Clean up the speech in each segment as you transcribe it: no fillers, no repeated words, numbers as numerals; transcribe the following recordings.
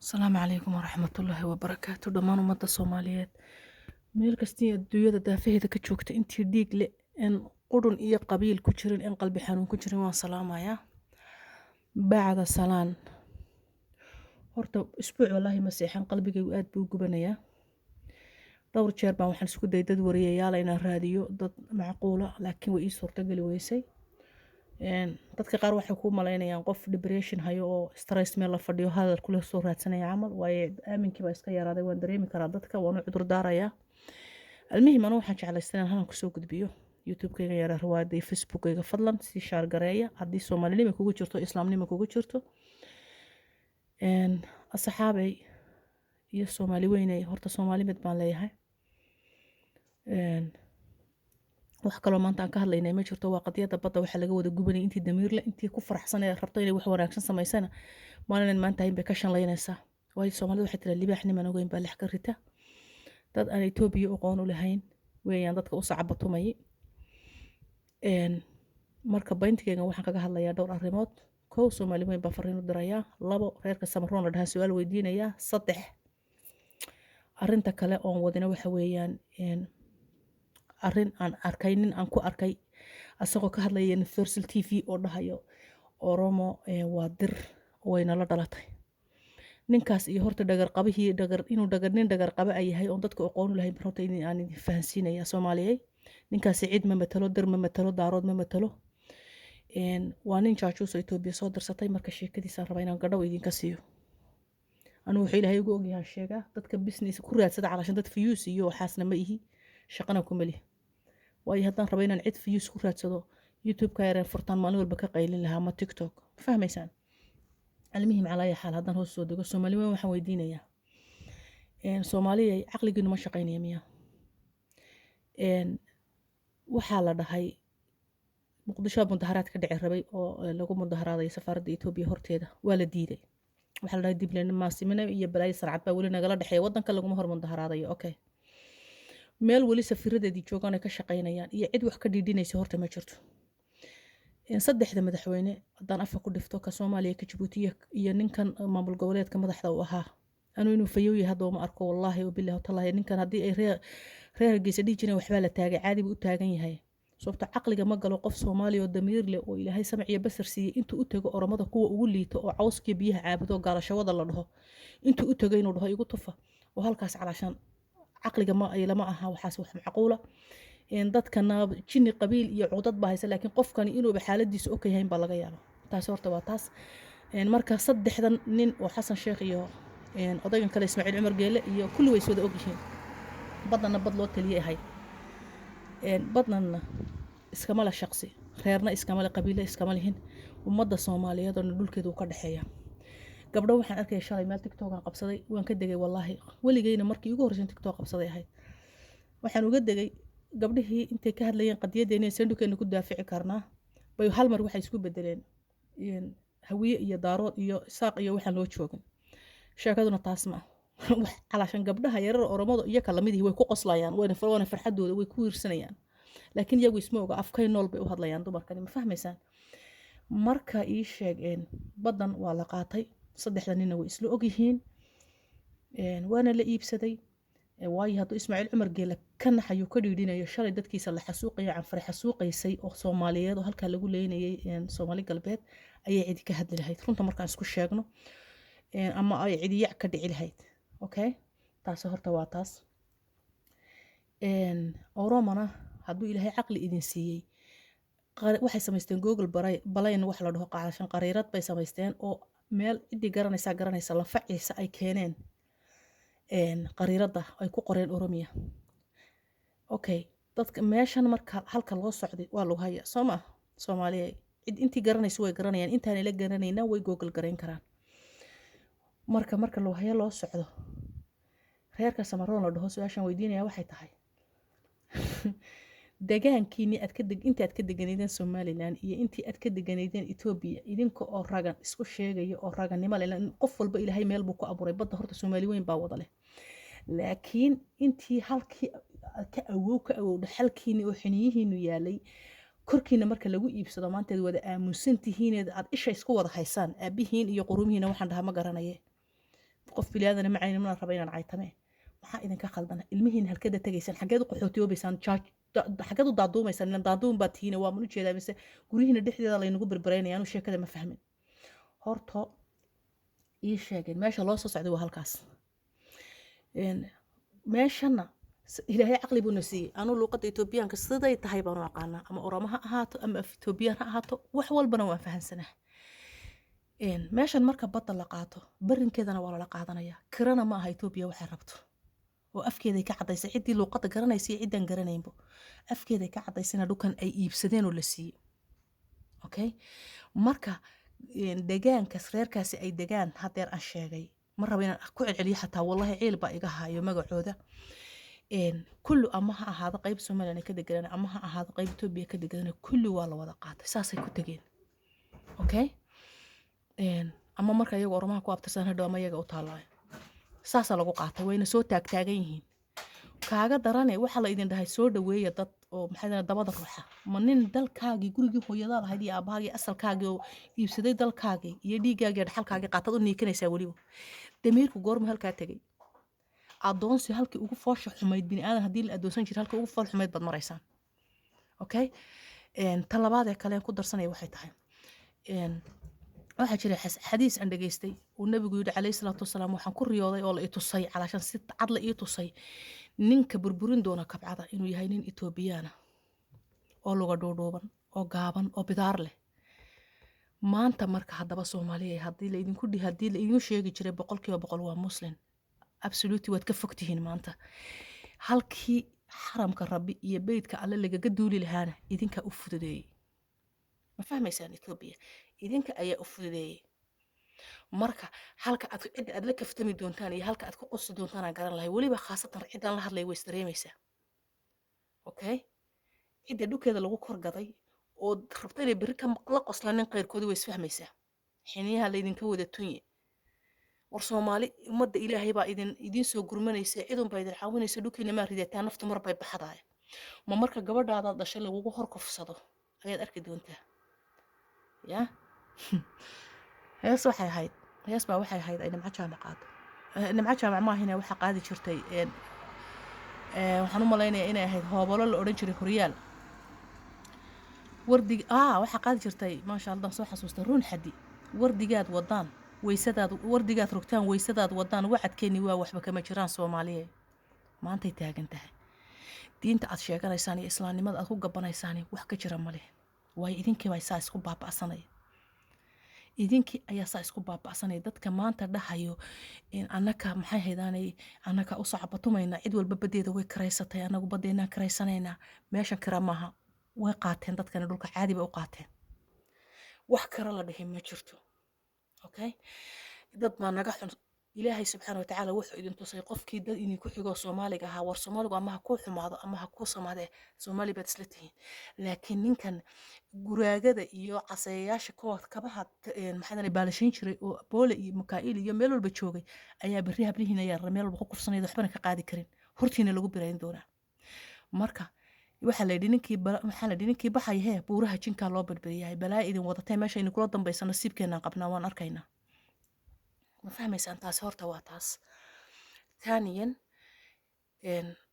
السلام عليكم ورحمة الله وبركاته dhammaan ummadda Soomaaliyeed meel kastii adduunyada daafaheeda ka joogta intii dhiig leh in qurun iyo qabiil ku jirin in qalbi xanuun ku jirin waan salaamayaa bacda salaan horta isbuuc wallaahi ma seexan qalbigaygu aad buu u gubanayaa dhowr jeer baan waxaan isku dayay dad wariyayaal inaan raadiyo dad macquula laakiin way ii suurtageli weysay dadka qaar waxay ku malaynayaan qof depression hayo oo stress meel la fadhiyo hadal kula soo raadsanaya camal waaye aaminkii baa iska yaraaday waan dareemi karaa dadka waan u cudur daarayaa almuhim anigu waxaan jeclaystay inaan halkan kusoo gudbiyo youtube-kayga yara riwaayadda iyo facebook-kayga fadlan sii shaar gareeya haddii soomaalinima kugu jirto islaamnima kugu jirto asxaabay iyo soomaali weynay horta soomaali mid baan leeyahay wax kaloo maanta aan ka hadlaynay ma jirto waa qadiyada badda waxa laga wada gubanay intii damiirle intii ku faraxsan ee rabto inay wax wanaagsan samaysana maalinan maanta hayn bay ka shanlaynaysaa waayo soomaalida waxay tiraa libaax niman ogeyn baa lex ka rita dad aan Itoobiya aqoon u lahayn weeyaan dadka u sacabatumay marka bayntigeena waxaan kaga hadlayaa dhowr arrimood kow soomaali weyn baa fariin u dirayaa labo reerka samaroon la dhahaa su'aal weydiinayaa saddex arrinta kale oon wadina waxa weeyaan arrin aan arkay nin aan ku arkay asagoo ka hadlaya Universal TV oo dhahayo Oromo waa dir wayna la dhalatay ninkaas iyo horta dhagar qabihii inuu nin dhagar qaba ay yahay oo dadka aqoon u lahayn horta in aan idin fahansiinaya Soomaaliyeed ninkaas cid ma matalo dir ma matalo daarood ma matalo waa nin jaajuus oo Itoobiya soo dirsatay marka sheekadiisa raba inaan gadhow idinka siiyo anu wuxuu ilaahay ugu ogyahay sheega dadka business ku raadsada calashan dad views iyo waxaasna ma ihi shaqana ku mali waayo haddaan rabo inaan cid views ku raadsado youtube-ka yareen furtaan maalin walba ka qaylin lahaa ama tiktok fahmaysaan almuhim calaa ayi xaal haddaan hoos soo dego soomaali weyn waxaan weydiinayaa soomaaliyay caqligiinu ma shaqaynaya miya waxaa la dhahay muqdisho mudaharaad ka dhici rabay oo lagu mudaharaaday safaaradda Itoobiya horteeda waa la diiday waxaa la dhahay dibleen maasimina iyo balaayo sarcad baa weli nagala dhexeeya waddanka laguma hor mudaharaadayo okay meel weli safiradeedii joogaan ay ka shaqaynayaan iyo cid wax ka dhiidhinaysa horta ma jirto saddexda madaxweyne haddaan afka ku dhifto ka Soomaaliya ka Djibouti iyo ninkan maamul goboleedka madaxda u ahaa anu inuu fayow yahay hadda ma arko wallaahi oo billahi tallahi ninkan haddii ay reer Hargeysa dhigi jireen waxbaa la taagay caadi buu u taagan yahay sababta caqliga ma galo qof Soomaali oo damiir leh oo ilaahay samac iyo basar siiyay intuu u tago Oromada kuwa ugu liito oo cawskii biyaha caabudo gaalashawada la dhaho intuu u tagay inuu dhaho igu tufa oo halkaas calashan caqliga ma ay lama aha waxaas wax macquula dadkana jinni qabiil iyo cudad baa haysa laakiin qofkani inuu xaaladiisa okay yahay baa laga yaabaa taas horta waa taas marka saddexdan nin oo Xasan Sheekh iyo odaygan kale Ismaaciil Cumar Geele iyo kulli way wada og yihiin badana bad loo taliyay ahay badnana iskama la shaqsi reerna iskama la qabiil iskama lihin ummadda Soomaaliyeed oo dhulkeedu ka dhaxeeya gabdho waxaan arkay shalay meel TikTok aan qabsaday waan ka degay wallahi waligayna markii ugu horreysay TikTok qabsaday ahayd waxaan uga degay gabdhihii intay ka hadlayeen qadiyadeena sanduuqeena ku daafici karnaa bay hal mar waxay isku bedeleen hawiye iyo daarood iyo saaq iyo waxaan loo joogin sheekaduna taas ma wax calashan gabdhaha yarar Oromada iyo kala midii way ku qoslayaan wayna farxadooda way ku wiirsanayaan laakiin iyagu isma oga afkay nool bay u hadlayaan dumarkani ma fahmaysaan marka ii sheegeen badan waa la qaatay saddexda nina way isla og yihiin waana la iibsaday waayo hadduu Ismaaciil Cumar Geele ka naxayo ka dhiidhinayo shalay dadkiisa la xasuuqayo canfar xasuuqaysay oo Soomaaliyeed oo halka lagu leeynayay Soomaali galbeed ayay cidi ka hadli lahayd runta markaan isku sheegno ama ay cidi yac ka dhici lahayd okay taas horta waa taas Oromana hadduu ilaahay caqli idin siiyay waxay samaysteen Google balayn wax la dhaho qaashan qariirad bay samaysteen oo meel cidii garanaysa la faciisa ay keeneen qariirada ay ku qoreen Oromiya okay dadka meeshan marka halka loo socday waa lagu haya Soomaaliya cid intii garanaysa way garanayaan intaan la garanayna way Google gareyn karaan marka loo haya loo socdo reerka Samaroon la dhaho su'aashan weydiinaya waxay tahay deegaankiini intii aad ka deganeedeen Somaliland iyo intii aad ka deganeedeen Itoobiya idinka oo ragan isku sheegaya oo raganimo leh qof walba ilaahay meel buu ku abuuray badda horta Soomaali weyn baa wada leh laakiin intii halkii ka awow dhaxalkiini oo xiniyihiinu yaalay korkiina marka lagu iibsado maanteed wada aamusan tihiin aad isha isku wada haysaan aabihiin iyo qurumihiina waxaan dhahaa ma garanaye qof biliaadana macayna mana raba inaan caytame maxaa idinka khaldana ilmihiin halkada tagaysaan xageed u qaxootiyoobaysaan xageed u daaduumaysaan ilan daaduun baa tihiina waa manu jeedaa mise guryihiina dhexdeeda laynagu berbereynaya anu sheekada ma fahmin horto ii sheegeen meesha loo soo socday waa halkaas meeshana ilaahay caqli buu na siiyey anu luuqadda etoobiyaanka siday tahay baanu aqaanaa ama oromo ha ahaato ama af etoobiyaan ha ahaato wax walbana waan fahansanaa meeshan marka badda la qaato barinkeedana waa lala qaadanaya kirana ma aha etoobiya waxay rabto oo afkeeday ka cadaysay ciddii luuqadda garanaysa iyo ciddaan garanaynbo afkeeday ka cadaysayna dhukan ay iibsadeen oo la siiyey okay marka degaankaas reerkaasi ay degaan hadeer aan sheegay ma rabo inaan ku celceliyo xataa wallahi ciil baa iga haayo magacooda kullu ama ha ahaado qayb Soomaaliya ka degan ama ha ahaado qayb Itoobiya ka degan kullu waa la wada qaatay saasay ku tageen okay ama marka iyagu ormaha ku abtirsan hadhow ama iyaga u taalay saasa lagu qaatay wayna soo taagtaagan yihiin kaaga darane waxa la idin dhahay soo dhaweeya dad oo maxay dabada ruuxa ma nin dalkaagii gurigii hooyada lahayd iyo aabahaagii asalkaagii oo iibsaday dalkaagii iyo dhiigaagii dhaxalkaagii qaatad u niikanaysaa waliba damiirku goorma halkaa tagay adoonsi halkii ugu foosha xumayd bini aadan haddii la adoonsan jiro halkii ugu fool xumayd baad maraysaan okay talabaad ee kale ku darsanaya waxay tahay waxaa jira xadiis aan dhageystay uu nabigu yidhi calayhi salaatu wasalaam waxaan ku riyooday oo la i tusay calaashan si cad la ii tusay ninka burburin doona kabcada inuu yahay nin Itoobiyaana oo luga dhuudhuuban oo gaaban oo bidaar leh maanta marka haddaba Soomaaliya haddii la idinku sheegi jiray 100% waa muslim absolutely waad ka fogtihiin maanta halkii xaramka rabbi iyo beydka alle lagaga duuli lahaana idinka u fududeeyay ma fahmaysaan Itoobiya idinka ayaa u fududeeyay marka halka aad la kaftami doontaan iyo halka aad ku qosti doontaan garan lahay waliba khaasatan ciidan la hadlay way dareemaysaa okay cidda dhukeeda lagu korgaday oo rabtay inay bari ka la qoslanin qeyrkoodii way isfahmaysaa xiniyaha la idinka wada tunye war Soomaali ummadda Ilaahay baa idin soo gurmanaysa cidun baa idin caawinaysa dhukeena ma ridataa naftu mar bay baxdaay ma marka gabadhaada dhashay lagu hor kufsado ayaad arki doontaa ya hees waxay ahayd ay nimca jaamacad nimca jaamac ma ahina waxa qaadi jirtay waxaan u maleynayaa inay ahayd hoobolo la oran jiray horyaal wardig waxa qaadi jirtay maasha Allah soo xasuustay run xadi wardigaad wadaan wardigaad rogtaan weysadaad wadaan wacadkeeni waa waxba kama jiraan Soomaaliyeed maantay taagan tahay diinta aad sheeganaysaan iyo islaamnimada aad ku gabanaysaan wax ka jira ma leh way idinkii bay saa isku baaba'sanay idinkii ayaa saa isku baaba'sanay dadka maanta dhahayo in annaka maxay haydaanay annaka u sacbatumayna cid walba badeeda way kareysatay anagu badeena kareysanayna meeshan kara maaha way qaateen dadkana dhulka caadi bay u qaateen wax kara la dhahay ma jirto okay dad ma naga xun ilaahay subxaanahu wa ta'aala wuxuu idin tusay qofkii dad idin ku xigo Soomaaliga ahaa war Soomaaligu ama ha ku xumaado ama ha ku samaade Soomaali baad isla tihiin laakiin ninkan guraagada iyo casayaasha kood kabaha maxay baalashin jiray oo boole iyo Mikaa'il iyo meel walba joogay ayaa bari hablihiina yar meel walba ku kufsanay waxbana ka qaadi karin hortiina lagu birayn doonaa marka waxa la yidhi ninkii baxay buuraha jinka loo badbaadiyay balaa idin wadatay meesha in kula dambaysa nasiibkeena qabnaa waan arkaynaa ma fahmaysaan taas horta waa taas taaniyan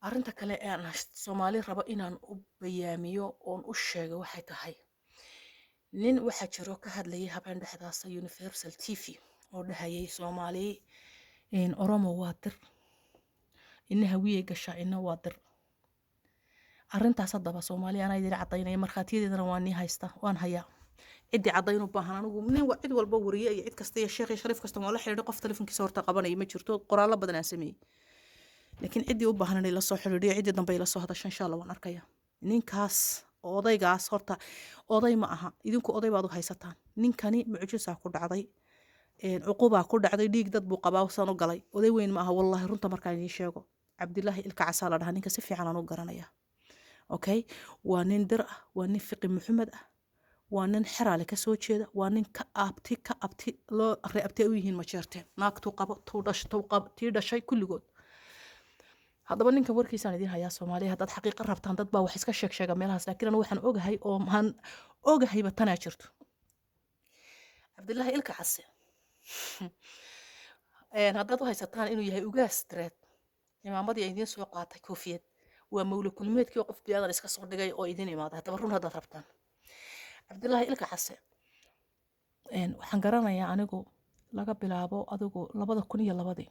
arinta kale ee aan Soomaali rabo inaan u bayaamiyo oon u sheego waxay tahay nin waxa jiro ka hadlayay habeen dhexdaas Universal TV oo dhahayay Soomaali Oromo waa dir inaha wiye gasha ina waa dir arintaas haddaba Soomaali ana idin cadaynaya markhaatiyadeedana waan haysta waan hayaa cidi cadayn u baahan anigu nin cid walba wariye iyo cid kasta iyo sheekh Shariif kasta wala xiriir qof telefonkiisa horta qabanay ma jirto qoraalo badan aan sameeyay laakiin cidi u baahan inay la soo xiriiriyo cidi dambe la soo hadasho insha Allah waan arkaya ninkaas odaygaas horta oday ma aha idinku oday baad u haysataan ninkani mucjiso ku dhacday uquba ku dhacday dhiig dad buu qabaa san u galay oday weyn ma aha wallahi runta markaan idin sheego Cabdullaahi ilka casaala dhaha ninka si fiican aan u garanaya okay waa nin dir ah waa nin fiqi Maxamed ah waa nin xiraale ka soo jeeda waa nin ka abti loo reebtay u yihiin ma jeerteen naagtu qabo tii dhashay kulligood haddaba ninka warkiisaan idin hayaa Soomaaliya haddaad xaqiiqo rabtaan dad baa wax iska sheega meelahaas laakiin anigu waxaan ogahay oo maan ogahay batanaa jirto Cabdullaahi ilka case haddaad u haysataan inuu yahay ugaas direed imaamadii ay idiin soo qaatay koofiyad waa mawla kulmeedkii oo qof biyaadan iska soo dhigay oo idin imaada haddaba run haddaad rabtaan cabdilaahi ilka case waxaan garanayaa anigu laga bilaabo adigu 2002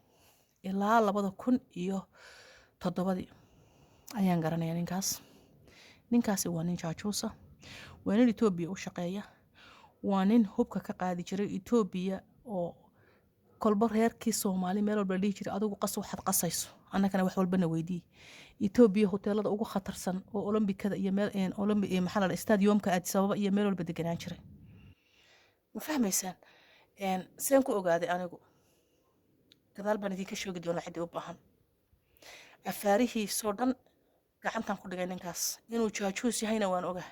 ilaa 2007 ayaan garanayaa ninkaasi waa nin jaajuusa waa nin Itoobiya u shaqeeya waa nin hubka ka qaadi jiray Itoobiya oo kolba reerkii Soomaali meel walba dhihi jiray adigu qas waxaad qasayso annagana wax walbana weydii Itoobiya hoteelada ugu khatarsan oo Olombikada iyo meel maxaa la stadiumka Addis Ababa iyo meel walba deganaan jiray ma fahmaysaan seen ku ogaaday anigu gadaal baan idinka sheegi doonaa cidii u baahan afaarihiisoo dhan gacantan ku dhigay ninkaas inuu jaajuus yahayna waan ogaa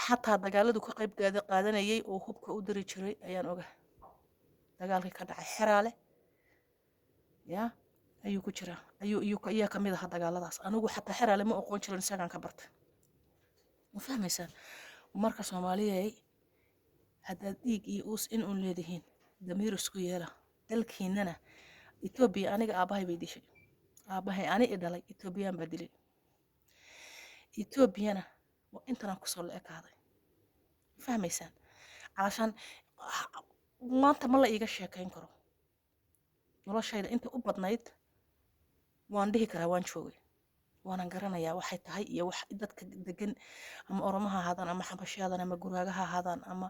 xataa dagaaladu ka qayb qaadanayay oo hubka u diri jiray ayaan ogaa dagaalkii ka dhacay Xeraale ya ayuu ku jiraa ayaa ka mid ah dagaaladaas anigu xataa Xeraale ma aqoon jirin isagaan ka bartay ma fahmaysaan marka Soomaaliyeey haddaad dhiig iyo uus in uun leedihiin damiir isku yeela dalkiinana Itoobiya aniga aabahay bay dishay aabahay ani i dhalay Itoobiyaan baa dilay Itoobiyana waa intaan ku soo leekaaday fahmaysaan calashan maanta ma la iiga sheekayn karo noloshayda inta u badnayd waan dhihi karaa waan joogay waanan garanayaa waxay tahay iyo wax dadka degan ama Oromaha ahaadaan ama Xabashiyadan ama Guraagaha ahaadaan ama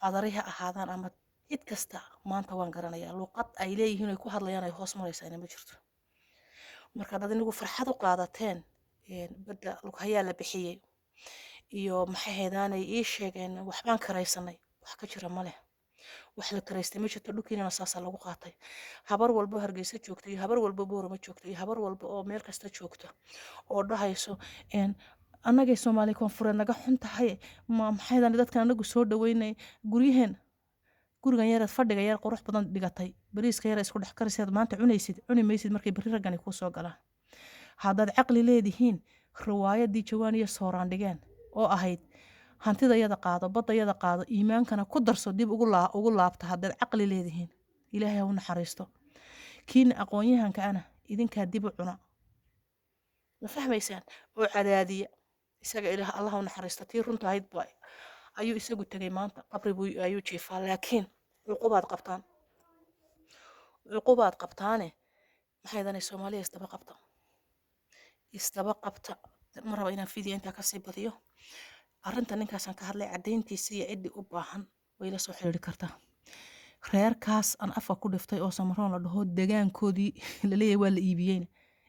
Cadariha ahaadaan ama cid kasta maanta waan garanayaa luqad ay leeyihiin ay ku hadlayaan ay hoos maraysaa inay ma jirto marka dad inagu farxad u qaadateen badda lughayaa la bixiyay iyo maxay heedaanay ii sheegeen waxbaan karaysanay wax ka jira ma leh wax la karaystay ma jirto dhulkiina saasa lagu qaatay habar walba Hargeysa joogto iyo habar walba Boorama joogto iyo habar walba oo meel kasta joogto oo dhahayso annagay Soomaali koonfureed naga xun tahay maxay dadkan anagu soo dhaweynay gurigan yar fadhiga yar qurux badan dhigatay bariiska yar isku dhex kariseed maanta cuni maysid markay bari ragani ku soo galaan haddaad caqli leedihiin riwaayadii Jawaan iyo Sooraan dhigeen oo ahayd hantida yada qaado badda yada qaado iimaankana ku darso dib ugu laabta haddaad caqli leedihiin ilaahay ha u naxariisto kiina aqoon-yahanka ana idinkaa dib u cuna ma fahmaysaan oo cadaadiya isaga ilaah Allah u naxariisto tii runta ahayd baa ayuu isagu tagay maanta qabri buu ayuu jiifaa laakiin cuqubaad qabtaane maxay danay Soomaaliya isdaba qabta ma raba inaan fiidiyo intaa ka sii badiyo arrinta ninkaasaan ka hadlay caddayntiisa iyo ciddii u baahan way la soo xiriiri kartaa reerkaas aan afka ku dhiftay oo Samaroon la dhaho degaankoodii la leeyahay waa la iibiyeyna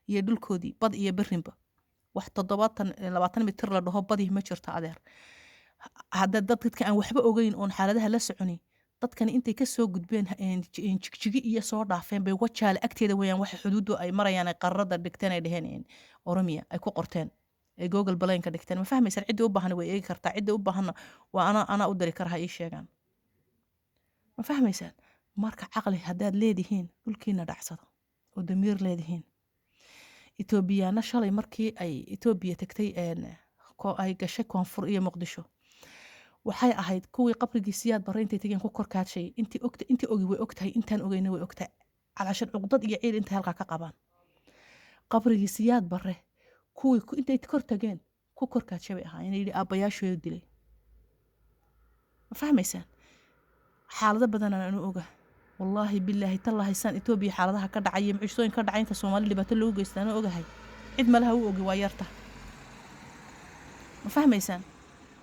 iyo dhulkoodii bad iyo berrinba wax 20 mitir la dhaho badii ma jirto adeer hadda dadka aan waxba ogeyn oon xaaladaha la soconin dadkan intay ka soo gudbeen jigjigi iyo soo dhaafeen bay wajaale agteeda weeyaan waxa xuduudu ay marayaan ay qarrada dhigteen ay dhaheen Oromia ay ku qorteen ay Google Play ka dhigteen ma fahmaysan cidii u baahan way eegi kartaa cidii u baahan waa ana u dari karaa ii sheegan ma fahmaysan marka caqli haddaad leedihiin dhulkiina dhacsada oo damiir leedihiin Itoobiyana shalay markii ay Itoobiya tagtay ay gashay koonfur iyo Muqdisho waxay ahayd kuwii qabrigiisiyaad barre intay tageen ku korkaadshay intii ogi way ogtahay intaan ogeyna way ogtahay calashan cuqdad iyo ciil inta halka ka qabaan qabrigiisiyaad barre kuwii intay kor tageen ku korkaadshay bay ahaayeen yiri aabayaashooda dilay ma fahmaysaan xaalado badan aan oga wallahi billahi tallahi san Itoobiya xaaladaha ka dhacay mucjisooyin ka dhacay inta Soomaali dhibaato loo geystaan ogahay cid malaha u ogi waa yarta ma fahmaysaan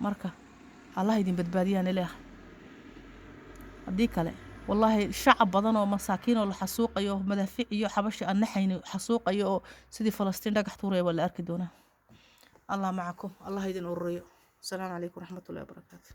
marka الله يدين بدباديان إله هدي كله والله شعب بدن ومساكين ولا حسوق أيوه مدافع أيوه حبش النحين حسوق أيوه سيدي فلسطين رجع حطوري ولا أركدونا الله معكم الله يدين الريو السلام عليكم ورحمة الله وبركاته